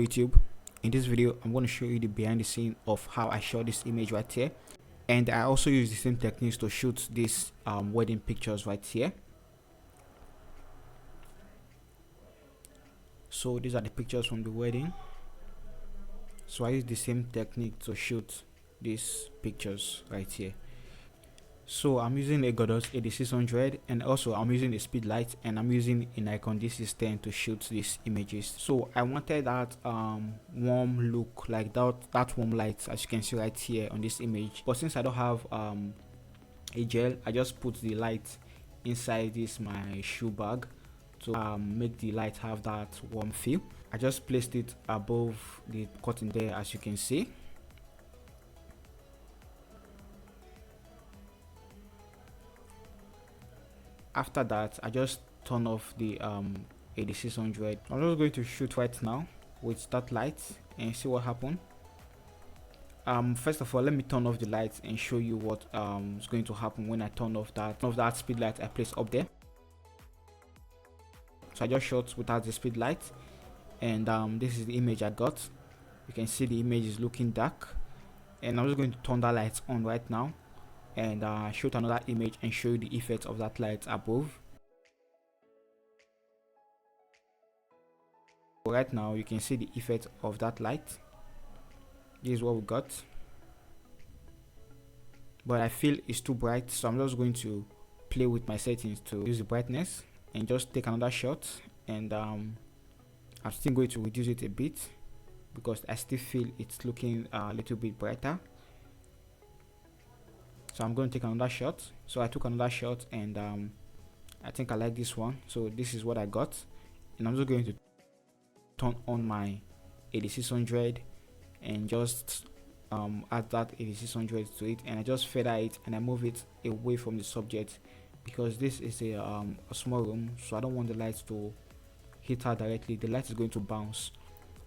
YouTube. In this video I'm going to show you the behind the scene of how I shot this image right here, and I also use the same techniques to shoot these wedding pictures right here. So these are the pictures from the wedding. So I use the same technique to shoot these pictures right here. So I'm using a Godot 8600, and also I'm using a speed light, and I'm using a Nikon D610 to shoot these images. So I wanted that warm look, like that warm light, as you can see right here on this image. But since I don't have a gel, I just put the light inside this my shoe bag to make the light have that warm feel. I just placed it above the curtain there, as you can see. After that, I just turn off the 8600. I'm just going to shoot right now with that light and see what happened. First of all, let me turn off the lights and show you what is going to happen when I turn off that speed light I placed up there. So I just shot without the speed light, and this is the image I got. You can see the image is looking dark, and I'm just going to turn that light on right now and shoot another image and show you the effect of that light above. Right now you can see the effect of that light. This is what we got, but I feel it's too bright, so I'm just going to play with my settings to use the brightness and just take another shot. And I'm still going to reduce it a bit because I still feel it's looking a little bit brighter. So I'm going to take another shot. So I took another shot, and I think I like this one. So this is what I got, and I'm just going to turn on my 8600 and just add that 8600 to it, and I just feather it and I move it away from the subject because this is a small room, so I don't want the light to hit her directly. The light is going to bounce.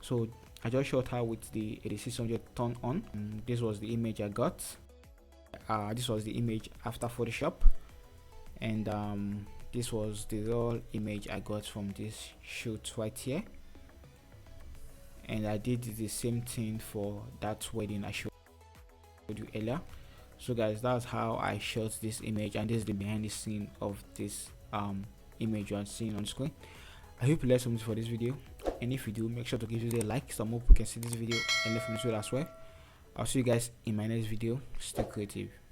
So I just shot her with the 8600 turned on. This was the image I got. This was the image after Photoshop, and this was the raw image I got from this shoot right here. And I did the same thing for that wedding I showed you earlier. So guys, that's how I shot this image, and this is the behind the scene of this image you are seeing on screen. I hope you learned something for this video, and if you do, make sure to give it a like so more people can see this video and learn from this video as well. I'll see you guys in my next video. Stay creative.